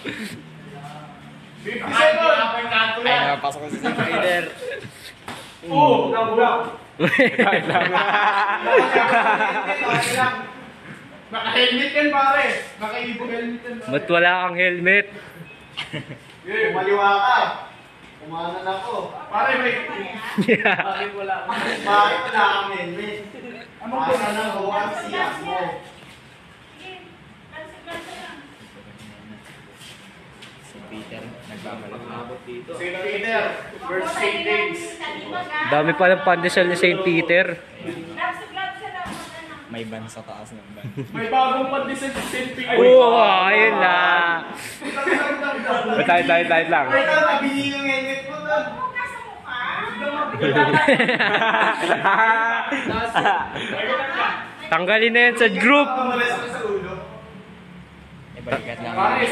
50 seconds! Ay, napasok ko sa St. Peter. Oo, nabulang. Naka-helmet yan pare. Naka-ibong helmet yan pare. Ba't wala kang helmet? Kumaliwa ka. Kumanan ako. Pare may... Bakit wala kang helmet? Asa na huwag siya mo. St. Peter, nagbabalak dito. St. Peter versus St. James. Dami pa ng pandesal ni St. Peter. May ban sa taas ng ban. May bagong pandesal sa St. Peter. Oo, ayun na. Tayo lang. Ay, nabili yung helmet mo na. Tanggalin na yan sa group. Kamalas ko sa ulo. Ibalikat lang. Pare,